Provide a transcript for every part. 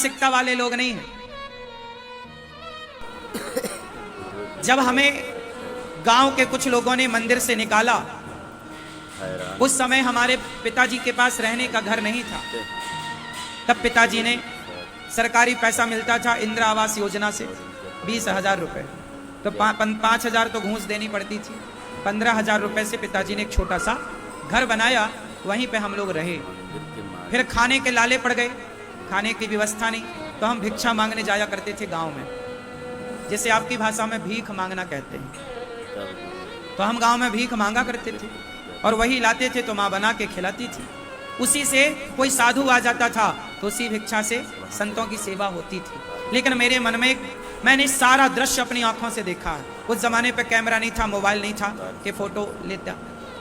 मानसिकता वाले लोग नहीं हैं। जब हमें गांव के कुछ लोगों ने मंदिर से निकाला, उस समय हमारे पिताजी के पास रहने का घर नहीं था। तब पिताजी ने सरकारी पैसा मिलता था इंदिरा आवास योजना से 20,000 रुपए, तो 5,000 तो घूस देनी पड़ती थी। 15,000 रुपए से पिताजी ने एक छोटा सा घर बनाया, वहीं पे हम लोग रहे। फिर खाने के लाले पड़ गए, खाने की व्यवस्था नहीं, तो हम भिक्षा मांगने जाया करते थे गांव में, जैसे आपकी भाषा में भीख मांगना कहते हैं। तो हम गांव में भीख मांगा करते थे और वही लाते थे तो माँ बना के खिलाती थी। उसी से कोई साधु आ जाता था तो उसी भिक्षा से संतों की सेवा होती थी। लेकिन मेरे मन में मैंने सारा दृश्य अपनी आंखों से देखा है। उस जमाने पे कैमरा नहीं था, मोबाइल नहीं था कि फोटो लेता,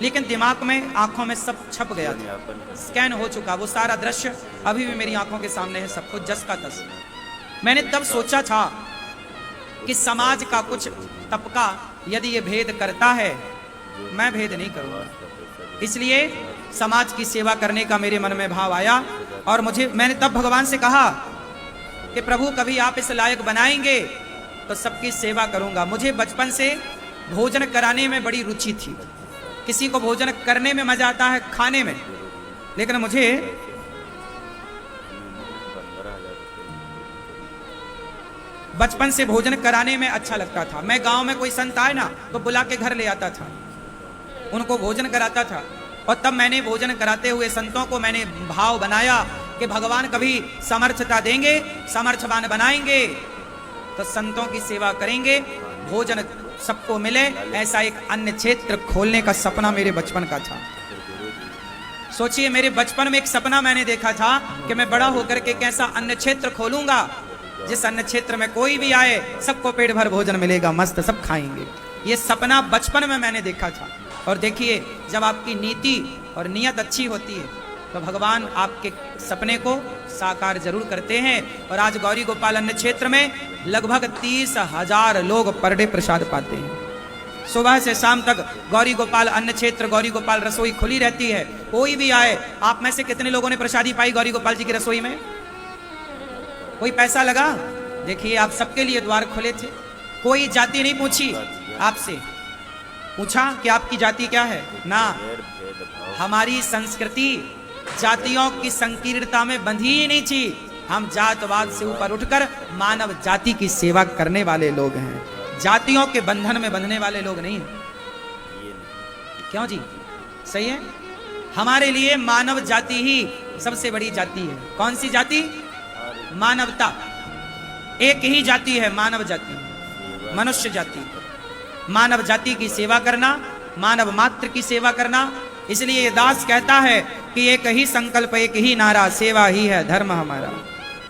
लेकिन दिमाग में आंखों में सब छप गया था, स्कैन हो चुका। वो सारा दृश्य अभी भी मेरी आंखों के सामने है, सब कुछ जस का तस। मैंने तब सोचा था कि समाज का कुछ तबका यदि ये भेद करता है, मैं भेद नहीं करूंगा। इसलिए समाज की सेवा करने का मेरे मन में भाव आया और मैंने तब भगवान से कहा कि प्रभु कभी आप इस लायक बनाएंगे तो सबकी सेवा करूंगा। मुझे बचपन से भोजन कराने में बड़ी रुचि थी। किसी को भोजन करने में मजा आता है, खाने में, लेकिन मुझे बचपन से भोजन कराने में अच्छा लगता था। मैं गांव में कोई संत आए ना तो बुला के घर ले आता था, उनको भोजन कराता था। और तब मैंने भोजन कराते हुए संतों को मैंने भाव बनाया कि भगवान कभी समर्थता देंगे, समर्थवान बनाएंगे तो संतों की सेवा करेंगे, भोजन सबको मिले। ऐसा एक अन्य क्षेत्र खोलने का सपना मेरे बचपन का था। सोचिए, मेरे बचपन में एक सपना मैंने देखा था कि मैं बड़ा होकर के कैसा अन्य क्षेत्र खोलूंगा, जिस अन्य क्षेत्र में कोई भी आए सबको पेट भर भोजन मिलेगा, मस्त सब खाएंगे। ये सपना बचपन में मैंने देखा था। और देखिए, जब आपकी नीति और नियत अच्छी होती है तो भगवान आपके सपने को साकार जरूर करते हैं। और आज गौरी गोपाल अन्न क्षेत्र में लगभग 30,000 लोग पर डे प्रसाद पाते हैं। सुबह से शाम तक गौरी गोपाल अन्न क्षेत्र, गौरी गोपाल रसोई खुली रहती है। कोई भी आए, आप में से कितने लोगों ने प्रसादी पाई गौरी गोपाल जी की रसोई में? कोई पैसा लगा? देखिए, आप सबके लिए द्वार खुले थे। कोई जाति नहीं पूछी आपसे, पूछा कि आपकी जाति क्या है ना। हमारी संस्कृति जातियों की संकीर्णता में बंधी ही नहीं थी। हम जातवाद से ऊपर उठकर मानव जाति की सेवा करने वाले लोग हैं, जातियों के बंधन में बंधने वाले लोग नहीं हैं। क्यों जी? सही है। हमारे लिए मानव जाति ही सबसे बड़ी जाति है। कौन सी जाति? मानवता। एक ही जाति है, मानव जाति, मनुष्य जाति। मानव जाति की सेवा करना, मानव मात्र की सेवा करना। इसलिए ये दास कहता है कि एक ही संकल्प, एक ही नारा, सेवा ही है धर्म हमारा।